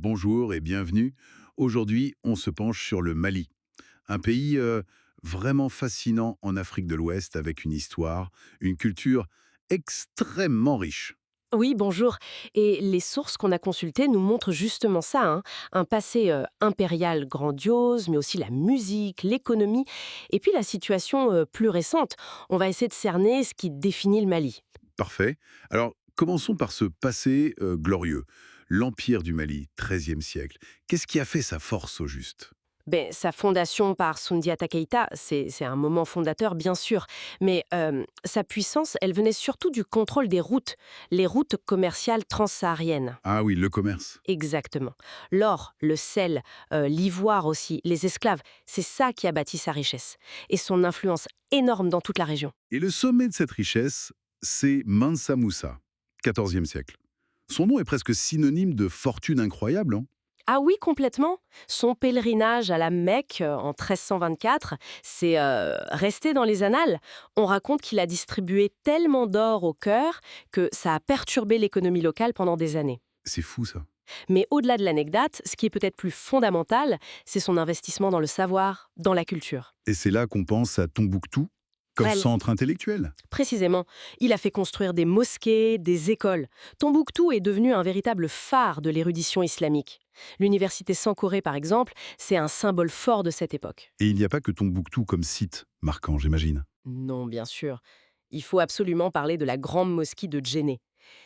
Bonjour et bienvenue. Aujourd'hui, on se penche sur le Mali, un pays vraiment fascinant en Afrique de l'Ouest avec une histoire, une culture extrêmement riche. Oui, bonjour. Et les sources qu'on a consultées nous montrent justement ça, hein. Un passé impérial grandiose, mais aussi la musique, l'économie, et puis la situation plus récente. On va essayer de cerner ce qui définit le Mali. Parfait. Alors, commençons par ce passé glorieux. L'Empire du Mali, 13e siècle. Qu'est-ce qui a fait sa force au juste? Ben, sa fondation par Sundiata Keita, c'est un moment fondateur, bien sûr, mais sa puissance, elle venait surtout du contrôle des routes, les routes commerciales transsahariennes. Ah oui, le commerce. Exactement. L'or, le sel, l'ivoire aussi, les esclaves, c'est ça qui a bâti sa richesse. Et son influence énorme dans toute la région. Et le sommet de cette richesse, c'est Mansa Moussa, 14e siècle. Son nom est presque synonyme de fortune incroyable, hein. Ah oui, complètement. Son pèlerinage à la Mecque en 1324, c'est resté dans les annales. On raconte qu'il a distribué tellement d'or au cœur que ça a perturbé l'économie locale pendant des années. C'est fou ça. Mais au-delà de l'anecdote, ce qui est peut-être plus fondamental, c'est son investissement dans le savoir, dans la culture. Et c'est là qu'on pense à Tombouctou comme Réellement. centre intellectuel. Précisément, il a fait construire des mosquées, des écoles. Tombouctou est devenu un véritable phare de l'érudition islamique. L'université Sankoré, par exemple, c'est un symbole fort de cette époque. Et il n'y a pas que Tombouctou comme site marquant, j'imagine. Non, bien sûr. Il faut absolument parler de la grande mosquée de Djenné.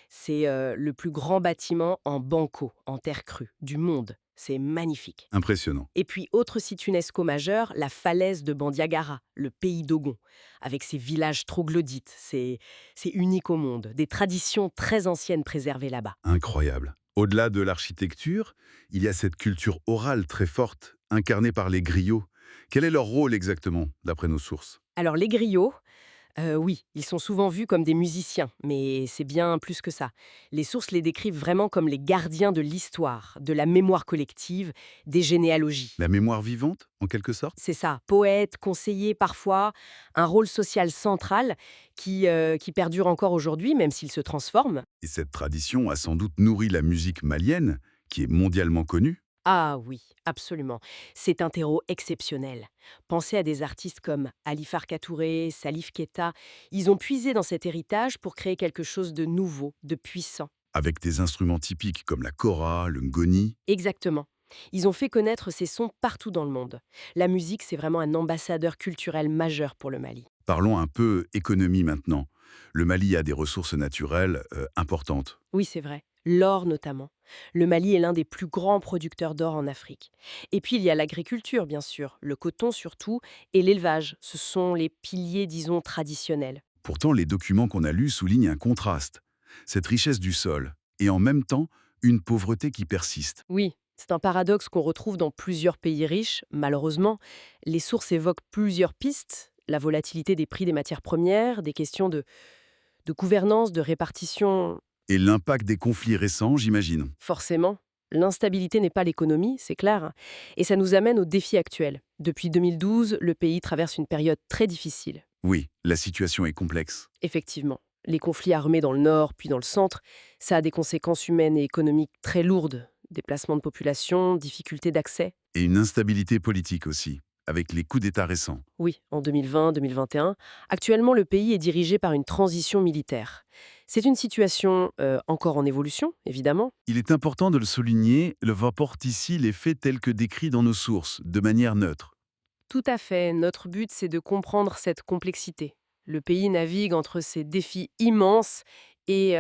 C'est le plus grand bâtiment en banco, en terre crue, du monde. C'est magnifique. Impressionnant. Et puis, autre site UNESCO majeur, la falaise de Bandiagara, le pays d'Ogon, avec ses villages troglodytes. C'est unique au monde. Des traditions très anciennes préservées là-bas. Incroyable. Au-delà de l'architecture, il y a cette culture orale très forte, incarnée par les griots. Quel est leur rôle exactement, d'après nos sources? Alors, les griots, oui, ils sont souvent vus comme des musiciens, mais c'est bien plus que ça. Les sources les décrivent vraiment comme les gardiens de l'histoire, de la mémoire collective, des généalogies. La mémoire vivante, en quelque sorte? C'est ça, poète, conseiller parfois, un rôle social central qui perdure encore aujourd'hui, même s'il se transforme. Et cette tradition a sans doute nourri la musique malienne, qui est mondialement connue. Ah oui, absolument. C'est un terreau exceptionnel. Pensez à des artistes comme Ali Farka Touré, Salif Keita. Ils ont puisé dans cet héritage pour créer quelque chose de nouveau, de puissant. Avec des instruments typiques comme la kora, le ngoni. Exactement. Ils ont fait connaître ces sons partout dans le monde. La musique, c'est vraiment un ambassadeur culturel majeur pour le Mali. Parlons un peu économie maintenant. Le Mali a des ressources naturelles importantes. Oui, c'est vrai. L'or notamment. Le Mali est l'un des plus grands producteurs d'or en Afrique. Et puis il y a l'agriculture, bien sûr, le coton surtout, et l'élevage. Ce sont les piliers, disons, traditionnels. Pourtant, les documents qu'on a lus soulignent un contraste. Cette richesse du sol, et en même temps, une pauvreté qui persiste. Oui, c'est un paradoxe qu'on retrouve dans plusieurs pays riches, malheureusement. Les sources évoquent plusieurs pistes, la volatilité des prix des matières premières, des questions de gouvernance, de répartition. Et l'impact des conflits récents, j'imagine. Forcément, l'instabilité n'est pas l'économie, c'est clair. Et ça nous amène aux défis actuels. Depuis 2012, le pays traverse une période très difficile. Oui, la situation est complexe. Effectivement, les conflits armés dans le nord puis dans le centre, ça a des conséquences humaines et économiques très lourdes. Déplacement de population, difficultés d'accès. Et une instabilité politique aussi, avec les coups d'État récents. Oui, en 2020-2021, actuellement le pays est dirigé par une transition militaire. C'est une situation encore en évolution, évidemment. Il est important de le souligner, le rapporte ici les faits tels que décrits dans nos sources, de manière neutre. Tout à fait, notre but c'est de comprendre cette complexité. Le pays navigue entre ces défis immenses et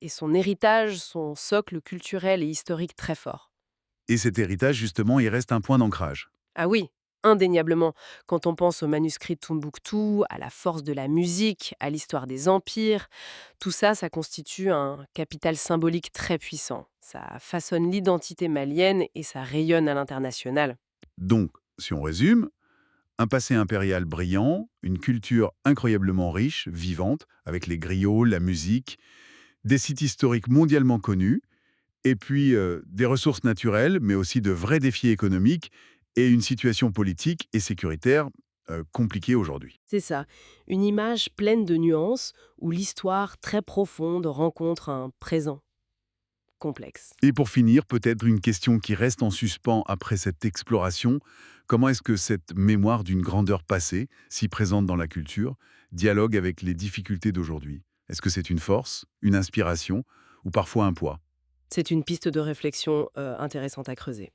son héritage, son socle culturel et historique très fort. Et cet héritage, justement, il reste un point d'ancrage. Ah oui, indéniablement. Quand on pense aux manuscrits de Tombouctou, à la force de la musique, à l'histoire des empires, tout ça, ça constitue un capital symbolique très puissant. Ça façonne l'identité malienne et ça rayonne à l'international. Donc, si on résume, un passé impérial brillant, une culture incroyablement riche, vivante, avec les griots, la musique, des sites historiques mondialement connus, et puis des ressources naturelles, mais aussi de vrais défis économiques et une situation politique et sécuritaire compliquée aujourd'hui. C'est ça, une image pleine de nuances où l'histoire très profonde rencontre un présent. complexe. Et pour finir, peut-être une question qui reste en suspens après cette exploration. Comment est-ce que cette mémoire d'une grandeur passée, si présente dans la culture, dialogue avec les difficultés d'aujourd'hui? Est-ce que c'est une force, une inspiration ou parfois un poids? C'est une piste de réflexion intéressante à creuser.